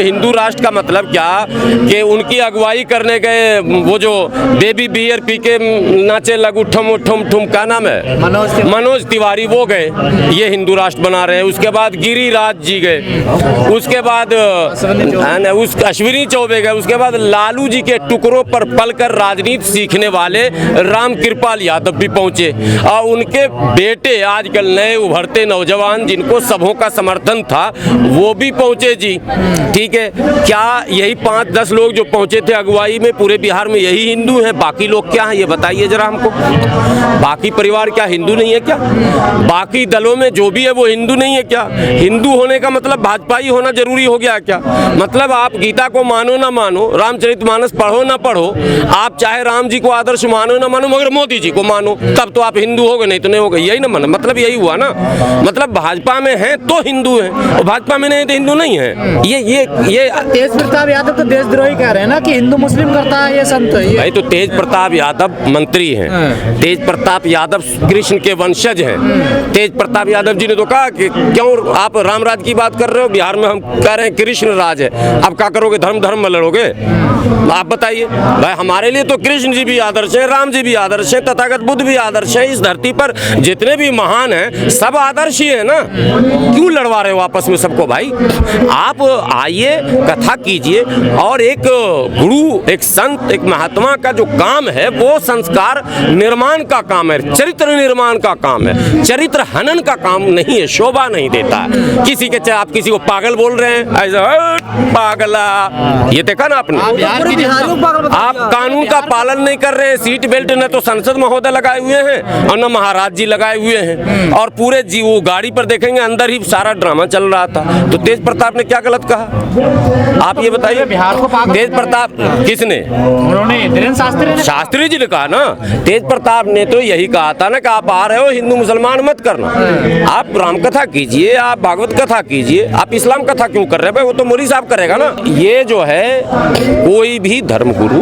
हिंदू राष्ट्र का मतलब क्या कि उनकी अगुवाई करने गए वो जो बेबी बियर पी के नाचे लगू ठुम ठुम ठुम, क्या नाम है, मनोज तिवारी, वो गए, ये हिंदू राष्ट्र बना रहे हैं। उसके बाद गिरिराज जी गए, उसके बाद अश्विनी चौबे गए, उसके बाद लालू जी के टुकड़ों पर पलकर राजनीति सीखने वाले राम कृपाल यादव भी पहुंचे, और उनके बेटे आजकल नए उभरते नौजवान जिनको सबों का समर्थन था वो भी पहुंचे जी। ठीक है, क्या यही 5-10 लोग जो पहुंचे थे अगुवाई में, पूरे बिहार में यही हिंदू हैं? बाकी लोग क्या हैं ये बताइए जरा हमको। बाकी परिवार क्या हिंदू नहीं है क्या? बाकी दलों में जो भी है वो हिंदू नहीं है क्या? हिंदू होने का मतलब भाजपाई होना जरूरी हो गया क्या? मतलब आप गीता को मानो ना मानो, रामचरितमानस पढ़ो ना पढ़ो, आप चाहे राम जी को आदर्श मानो ना मानो, मगर मोदी जी को मानो, तब तो आप हिंदू हो गए, नहीं तो नहीं हो गए। यही ना मतलब यही हुआ ना। मतलब भाजपा में हैं तो हिंदू हैं, और भाजपा में नहीं तो हिंदू नहीं है। ये तेज प्रताप यादव तो देशद्रोही कह रहे हैं ना कि हिंदू मुस्लिम करता है ये संत। भाई तो तेज प्रताप यादव मंत्री हैं, तेज प्रताप यादव कृष्ण के वंशज हैं। तेज प्रताप यादव जी ने तो कहा कि क्यों आप राम राज की बात कर रहे हो, बिहार में हम कह रहे हैं कृष्ण राज है, अब क्या करोगे, धर्म में लड़ोगे? आप बताइए भाई। हमारे लिए तो कृष्ण जी भी आदर्श है, राम जी भी आदर्श है, तथागत बुद्ध भी आदर्श है। इस धरती पर जितने भी महान हैं सब आदर्श ही है ना। क्यों लड़वा रहे हो आपस में सबको भाई? आप आइए, कथा कीजिए, और एक गुरु, एक संत, एक महात्मा का जो काम है वो संस्कार निर्माण का काम है, चरित्र निर्माण का काम है, चरित्र हनन का काम नहीं है, शोभा नहीं देता है। किसी के आप किसी को पागल बोल रहे हैं, ऐसा पागला, ये देखा ना आपने। आप कानून का पालन नहीं कर रहे हैं। सीट बेल्ट न तो संसद महोदय लगाए हुए हैं और न महाराज जी लगाए हुए हैं, और पूरे जी वो गाड़ी पर देखेंगे अंदर ही सारा ड्रामा चल रहा था। तो तेज प्रताप ने क्या गलत कहा आप ये बताइए? बिहार को तेज प्रताप किसने? उन्होंने शास्त्री जी ने कहा ना। तेज प्रताप ने तो यही कहा था ना कि आप आ रहे हो हिंदू मुसलमान मत करना, आप राम कथा कीजिए, आप भागवत कथा कीजिए, आप इस्लाम कथा क्यों कर रहे हैं भाई? वो तो मोदी साहब करेगा ना। ये जो है कोई भी धर्म गुरु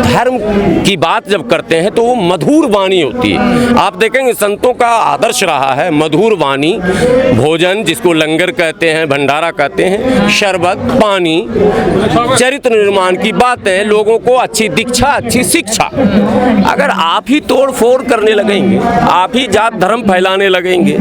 धर्म की बात जब करते हैं तो वो मधुर वाणी होती है। आप देखेंगे संतों का आदर्श रहा है मधुर वाणी, भोजन जिसको लंगर कहते हैं, भंडारा कहते हैं, शरबत, पानी, चरित्र निर्माण की बातें, लोगों को अच्छी दीक्षा, अच्छी शिक्षा। अगर आप ही तोड़ फोड़ करने लगेंगे, आप ही जात धर्म फैलाने लगेंगे,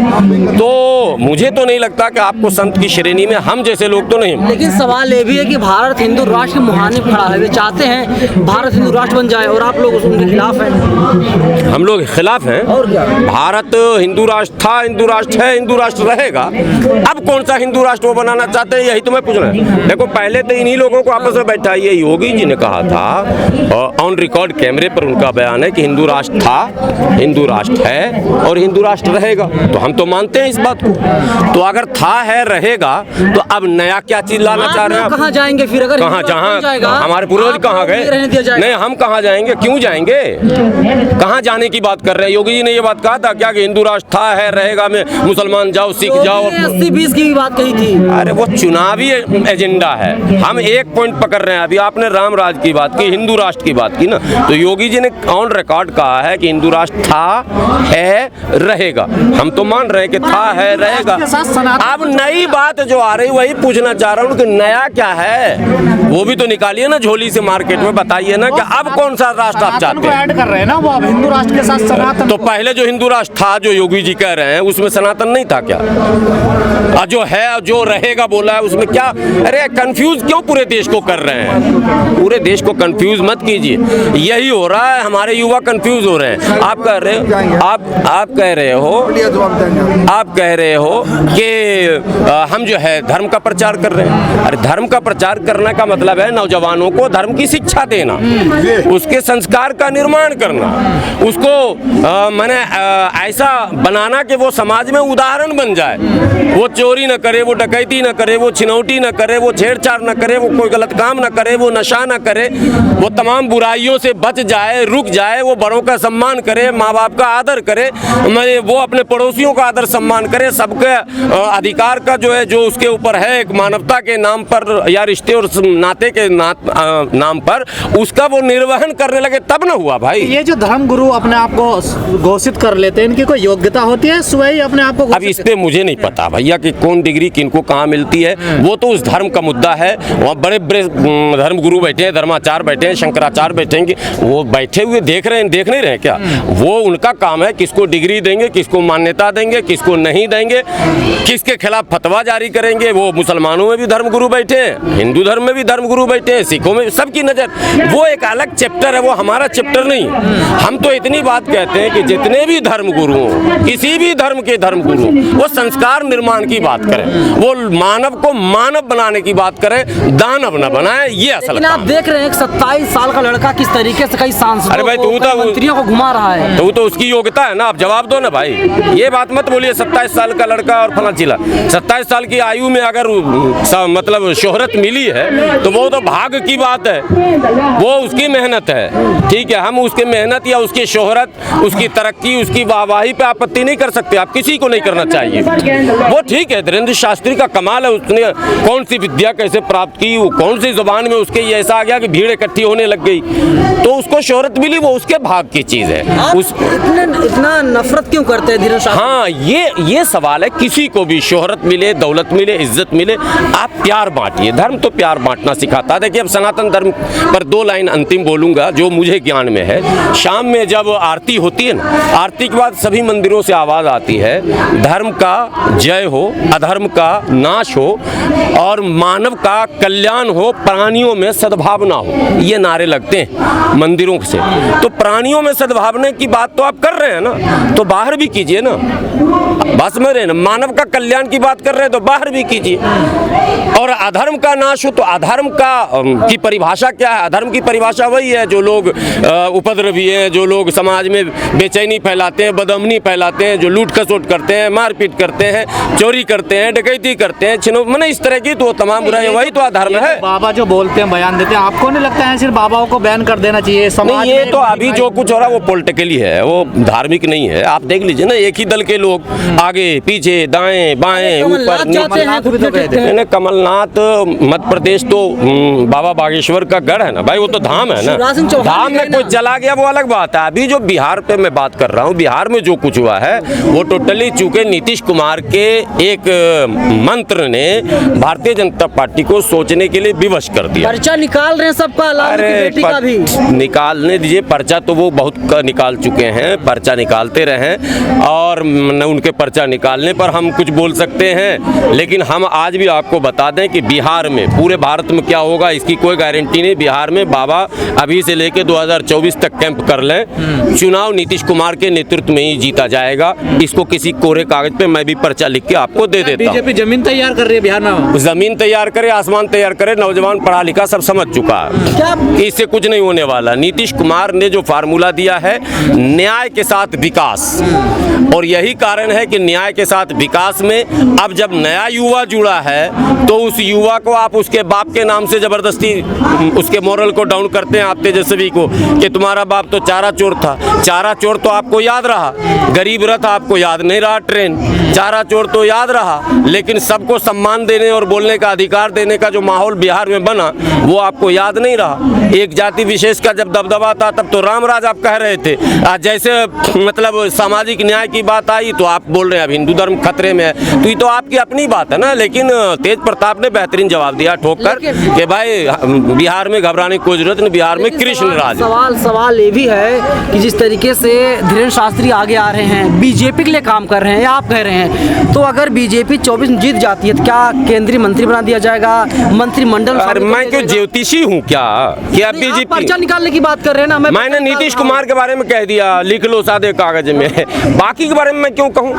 तो मुझे तो नहीं लगता कि आपको संत की श्रेणी में हम जैसे लोग तो नहीं। लेकिन सवाल ये भी है कि भारत हिंदू राष्ट्र के मुहाने पर खड़ा है, वे चाहते हैं भारत हिंदू राष्ट्र बन जाए, और आप लोग उनके खिलाफ हैं। हम लोग खिलाफ हैं? और क्या? भारत हिंदू राष्ट्र था, हिंदू राष्ट्र है, हिंदू राष्ट्र रहेगा। अब कौन सा हिंदू राष्ट्र वो बनाना चाहते हैं, यही तो मैं पूछ रहा हूं। देखो पहले तो इन्हीं लोगों को आपस में बैठा, ये योगी जी ने कहा था, ऑन रिकॉर्ड कैमरे पर उनका बयान है कि हिंदू राष्ट्र था, हिंदू राष्ट्र है और हिंदू राष्ट्र रहेगा। तो हम तो मानते हैं इस बात को। तो अगर था है रहेगा, तो अब नया क्या चीज लाना चाह रहे हैं? कहाँ जाएंगे फिर? अगर कहाँ, जहाँ हमारे पूर्वज कहाँ गए? नहीं, हम कहाँ जाएंगे? क्यों जाएंगे? कहाँ जाने की बात कर रहे हैं? योगी जी ने ये बात कहा था क्या कि हिंदू राष्ट्र था है रहेगा, में मुसलमान जाओ, सिख जाओ? 80-20 की बात कही थी। अरे वो चुनावी एजेंडा है। हम एक पॉइंट पकड़ रहे हैं। अभी आपने राम राज की बात की, हिंदू राष्ट्र की बात की ना, तो योगी जी ने ऑन रिकॉर्ड कहा है कि हिंदू राष्ट्र था है रहेगा। हम तो मान रहे हैं कि था है रहेगा। अब नई बात जो आ रही वही पूछना चाह रहा हूँ कि नया क्या है, वो भी तो निकालिए ना झोली से, मार्केट में बताइए ना कि अब कौन सा राष्ट्र आप चाहते हैं? ऐड कर रहे हैं ना वो, अब हिंदू राष्ट्र के साथ सनातन। तो पहले जो हिंदू राष्ट्र था जो योगी जी कह रहे हैं उसमें सनातन नहीं था क्या? जो है जो रहेगा बोला है उसमें क्या? अरे कंफ्यूज क्यों पूरे देश को कर रहे हैं? पूरे देश को कंफ्यूज मत कीजिए। यही हो रहा है, हमारे युवा कंफ्यूज हो रहे हैं। आप कह रहे हो, आप कह रहे हो कि हम जो है धर्म का प्रचार कर रहे हैं। अरे धर्म का प्रचार करने का मतलब है नौजवानों को धर्म की शिक्षा देना, उसके संस्कार का निर्माण करना, उसको मैंने ऐसा बनाना कि वो समाज में उदाहरण बन जाए। वो चोरी न करे, वो डकैती न करे, वो छिनौती न करे, वो छेड़छाड़ न करे, वो कोई गलत काम न करे, वो नशा न करे, वो तमाम बुराइयों से बच जाए, रुक जाए, वो बड़ों का सम्मान करे, माँ बाप का आदर करे, वो अपने पड़ोसियों का आदर सम्मान करे, सबके अधिकार का जो है जो उसके ऊपर है एक मानवता के नाम पर या रिश्ते और नाते के नाम पर उसका वो निर्वहन करने लगे, तब न हुआ भाई। ये जो धर्म गुरु अपने आप को घोषित कर लेते हैं, इनकी कोई योग्यता होती है? स्वयं अपने आप को? अब इस पे मुझे नहीं पता भैया कि कौन डिग्री किनको कहाँ मिलती है, वो तो उस धर्म का मुद्दा है, वहाँ बड़े बड़े धर्म गुरु बैठे हैं, धर्माचार्य बैठे हैं, शंकराचार्य बैठेंगे, वो बैठे हुए देख नहीं रहे क्या? वो उनका काम है, किसको डिग्री देंगे, किसको मान्यता देंगे, किसको नहीं देंगे, किसके खिलाफ फतवा जारी करेंगे। वो मुसलमानों में भी धर्मगुरु बैठे हैं, हिंदू धर्म में भी धर्मगुरु बैठे हैं, सिखों में, सबकी नज़र, वो एक अलग चैप्टर है, वो हमारा चैप्टर नहीं। हम तो इतनी बात कहते हैं कि जितने भी धर्मगुरु हों, किसी भी धर्म के धर्मगुरु, वो संस्कार निर्माण की बात करें, वो मानव को मानव बनाने की बात करें, दानव न बनाए, ये असल लेकिन आप काम। देख रहे हैं 27 साल का लड़का किस तरीके से कई सांसदों अरे भाई, को, कई मंत्रियों को घुमा रहा है। तो वो तो उसकी योग्यता है ना, आप जवाब दो ना भाई, ये बात मत बोलिए 27 साल का लड़का और फला चिला। 27 साल की आयु में अगर मतलब शोहरत मिली है तो वो तो भाग्य की बात है, वो उसकी मेहनत है, ठीक है। हम उसकी मेहनत या उसकी शोहरत, उसकी तरक्की, उसकी वाहवाही पे आपत्ति नहीं कर सकते, आप किसी को नहीं करना चाहिए, वो ठीक है। धीरेन्द्र शास्त्री का कमाल है, उसने कौन सी विद्या कैसे प्राप्त की, कौन सी जुबान में उसके ये ऐसा आ गया कि भीड़ इकट्ठी होने लग गई, तो उसको शोहरत मिली, वो उसके भाग की चीज़ है। उस इतना नफरत क्यों करते हैं धीरेन्द्र शास्त्री? हाँ, ये सवाल है। किसी को भी शोहरत मिले, दौलत मिले, इज्जत मिले, आप प्यार बांटिए। धर्म तो प्यार बांटना सिखाता है। देखिए, अब सनातन धर्म पर 2 लाइन अंतिम बोलूँगा जो मुझे ज्ञान में है। शाम में जब आरती होती है ना, आरती के बाद सभी मंदिरों से आवाज़ आती है, धर्म का जय हो, अधर्म का नाश हो और मानव का कल्याण हो, प्राणियों में सद्भावना हो, ये नारे लगते हैं मंदिरों से। तो प्राणियों में सद्भावना की बात तो आप कर रहे हैं ना, तो बाहर भी कीजिए ना, बस में रहे ना। मानव का कल्याण की बात कर रहे हैं तो बाहर भी कीजिए। और अधर्म का नाश हो तो अधर्म का की परिभाषा क्या है? अधर्म की परिभाषा वही है जो लोग उपद्रवी हैं, जो लोग समाज में बेचैनी फैलाते हैं, बदअमनी फैलाते हैं, जो लूट खसोट करते हैं, मारपीट करते हैं, चोरी करते हैं, डकैती करते हैं, मैंने इस तरह की तो तमाम बुराई, वही तो अधर्म है। बाबा जो बोलते हैं, बयान देते हैं, आपको नहीं लगता है सिर्फ बाबाओं को बैन कर देना चाहिए समाज नहीं, ये में? तो अभी जो कुछ हो रहा है वो पॉलिटिकली है, वो धार्मिक नहीं है। आप देख लीजिए ना, एक ही दल के लोग आगे पीछे दाएं बाएं ऊपर नीचे। कमलनाथ मध्य प्रदेश तो बाबा बागेश्वर का गढ़ है ना भाई, वो तो धाम है ना। धाम में कुछ चला गया वो अलग बात है। अभी जो बिहार पे मैं बात कर रहा हूँ, बिहार में जो कुछ हुआ है वो टोटली चूंकि नीतीश कुमार के एक मंत्र ने भारतीय जनता पार्टी को सोचने के लिए विवश कर दिया। पर्चा निकाल रहे हैं सबका, बेटी का भी निकालने दीजिए। पर्चा तो वो बहुत निकाल चुके हैं, पर्चा निकालते रहे और उनके पर्चा निकालने पर हम कुछ बोल सकते हैं, लेकिन हम आज भी आपको बता दें कि बिहार में, पूरे भारत में क्या होगा इसकी कोई गारंटी नहीं। बिहार में बाबा अभी से लेकर 2024 तक कैंप कर लें, चुनाव नीतीश कुमार के नेतृत्व में ही जीता जाएगा। इसको किसी कोरे कागज पे मैं भी पर्चा लिख के आपको दे देता हूं। बीजेपी जमीन तैयार कर रही है बिहार में, जमीन तैयार करे, आसमान तैयार करे, नौजवान पढ़ा लिखा सब समझ चुका है, इससे कुछ नहीं होने वाला। नीतीश कुमार ने जो फार्मूला दिया है, न्याय के साथ विकास, और यही कारण है कि न्याय के साथ विकास में अब जब नया युवा जुड़ा है तो उस युवा को आप उसके बाप के नाम से जबरदस्ती उसके मोरल को डाउन करते हैं आप तेजस्वी को, कि तुम्हारा बाप तो चारा चोर था। चारा चोर तो आपको याद रहा, गरीब रथ आपको याद नहीं रहा, ट्रेन चारा चोर तो याद रहा, लेकिन सबको सम्मान देने और बोलने का अधिकार देने का जो माहौल बिहार में बना वो आपको याद नहीं रहा। एक जाति विशेष का जब दबदबा था तब तो राम राज आप कह रहे थे, जैसे मतलब सामाजिक न्याय की बात आई तो आप बोल रहे हैं अब हिंदू धर्म खतरे में है। तो ये तो आपकी अपनी बात है ना, लेकिन तेज प्रताप ने बेहतरीन जवाब दिया ठोक कर कि भाई बिहार में घबराने की कोई जरूरत नहीं, बिहार में कृष्ण राज। सवाल ये भी है कि जिस तरीके से धीरेन्द्र शास्त्री आगे आ रहे हैं, बीजेपी के लिए काम कर रहे हैं, आप कह रहे हैं, तो अगर बीजेपी 24 में जीत जाती है तो क्या केंद्रीय मंत्री बना दिया जाएगा, मंत्रिमंडल? मैं क्यों ज्योतिषी हूँ क्या बीजेपी पर्चा निकालने की बात कर रहे हैं ना? मैंने नीतीश कुमार के बारे में कह दिया, लिख लो सादे कागज में। बाकी के बारे में मैं क्यों कहूँ,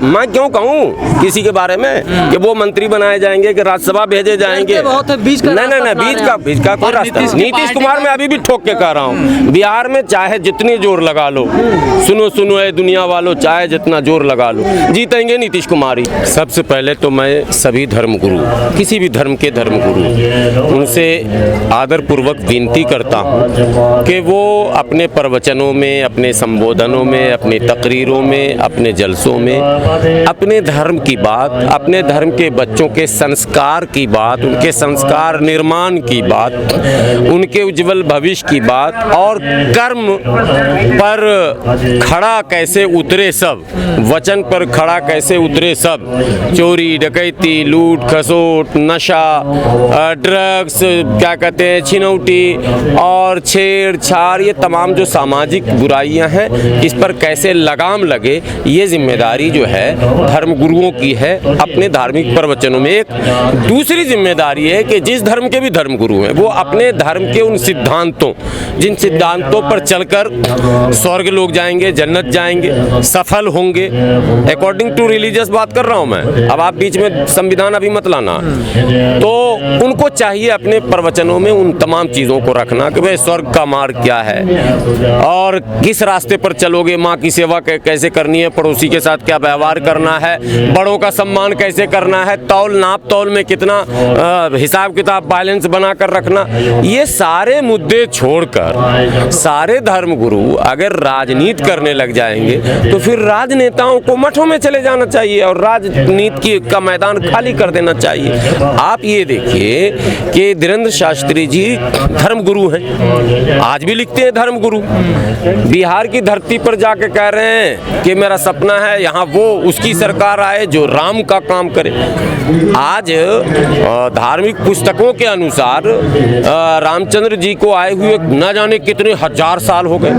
मैं क्यों कहूँ किसी के बारे में कि वो मंत्री बनाए जाएंगे, कि राज्यसभा भेजे जाएंगे? बीच का बीच का कोई रास्ता। नीतीश कुमार मैं अभी भी ठोक के कह रहा हूँ, बिहार में चाहे जितनी जोर लगा लो, सुनो ए दुनिया वालों, चाहे जितना जोर लगा लो, जीतेंगे नीतीश कुमार ही। सबसे पहले तो मैं सभी धर्मगुरु, किसी भी धर्म के धर्मगुरु, उनसे आदरपूर्वक विनती करता हूँ कि वो अपने प्रवचनों में, अपने संबोधनों में, अपने तकरीरों में, अपने जलसों में अपने धर्म की बात, अपने धर्म के बच्चों के संस्कार की बात, उनके संस्कार निर्माण की बात, उनके उज्जवल भविष्य की बात और कर्म पर खड़ा कैसे उतरे सब, वचन पर खड़ा कैसे उतरे सब। चोरी डकैती लूट खसोट नशा ड्रग्स क्या कहते हैं छिनौती और छेड़छाड़, ये तमाम जो सामाजिक बुराइयां हैं इस पर कैसे लगाम लगे, ये जिम्मेदारी जो है धर्म गुरुओं की है अपने धार्मिक प्रवचनों में। एक दूसरी जिम्मेदारी है कि जिस धर्म के भी धर्म गुरु हैं वो अपने धर्म के उन सिद्धांतों, जिन सिद्धांतों पर चलकर स्वर्ग लोग जाएंगे, जन्नत जाएंगे, सफल होंगे, अकॉर्डिंग टू रिलीजियस बात कर रहा हूं मैं, अब आप बीच में संविधान अभी मत लाना, तो उनको चाहिए अपने प्रवचनों में उन तमाम चीज़ों को रखना कि भाई स्वर्ग का मार्ग क्या है और किस रास्ते पर चलोगे, माँ की सेवा कैसे करनी है, पड़ोसी के साथ क्या व्यवहार करना है, बड़ों का सम्मान कैसे करना है, तौल नाप तौल में कितना हिसाब किताब बैलेंस बनाकर रखना। ये सारे मुद्दे छोड़कर सारे धर्म गुरु अगर राजनीति करने लग जाएंगे तो फिर राजनेताओं को मठों में चले जाना चाहिए और राजनीति का मैदान खाली कर देना चाहिए। आप ये देखिए कि धीरेन्द्र शास्त्री जी धर्म गुरु हैं, आज भी लिखते हैं धर्म गुरु, बिहार की धरती पर जाके कह रहे हैं कि मेरा सपना है यहाँ वो उसकी सरकार आए जो राम का काम करे। आज धार्मिक पुस्तकों के अनुसार रामचंद्र जी को आए हुए न जाने कितने हजार साल हो गए,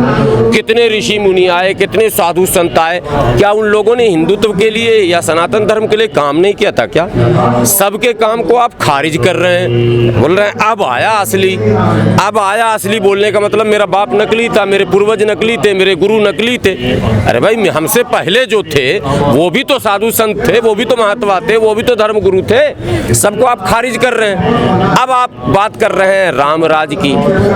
कितने ऋषि मुनि आए, कितने साधु संत आए, क्या उन लोगों ने हिंदुत्व के लिए या सनातन धर्म के लिए काम नहीं किया था क्या? सबके काम को आप खारिज कर रहे हैं, बोल रहे हैं अब आया असली। अब आया असली बोलने का मतलब मेरा बाप नकली था, मेरे पूर्वज नकली थे, मेरे गुरु नकली थे। अरे भाई हमसे पहले जो थे वो भी तो साधु संत थे, वो भी तो महात्मा थे, वो भी तो धर्म गुरु थे, सबको आप खारिज कर रहे हैं। अब आप बात कर रहे हैं राम राज की।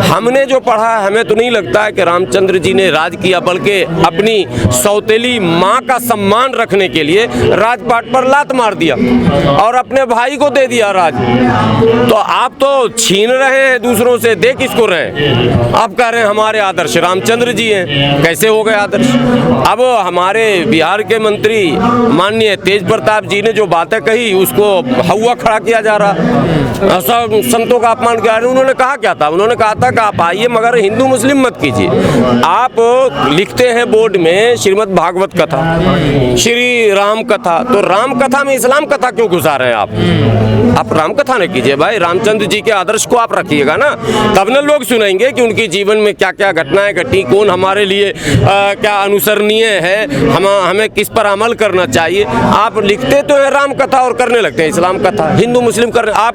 हमने जो पढ़ा है हमें तो नहीं लगता है कि रामचंद्र जी ने राज किया, बल्कि अपनी सौतेली माँ का सम्मान रखने के लिए राजपाट पर लात मार दिया और अपने भाई को दे दिया राज। तो आप तो छीन रहे हैं दूसरों से, दे किसको रहे? आप कह रहे हैं हमारे आदर्श रामचंद्र जी हैं, कैसे हो गए आदर्श? अब हमारे बिहार के मंत्री माननीय तेज प्रताप जी ने जो बातें कही उसको हवा खड़ा किया जा रहा, सब संतों का अपमान किया। उन्होंने कहा क्या था? उन्होंने कहा था कि आप आइए मगर हिंदू मुस्लिम मत कीजिए। आप लिखते हैं बोर्ड में श्रीमद् भागवत कथा, श्री राम कथा, तो राम कथा में इस्लाम कथा क्यों घुसा रहे हैं आप राम कथा न कीजिए भाई, रामचंद्र जी के आदर्श को आप रखिएगा ना, तब न लोग सुनेंगे कि उनकी जीवन में क्या क्या घटनाएं घटी, कौन हमारे लिए क्या अनुसरणीय है, हमें किस पर अमल करना चाहिए। आप लिखते तो है राम कथा और करने लगते हैं इस्लाम कथा, हिंदू मुस्लिम करने। आप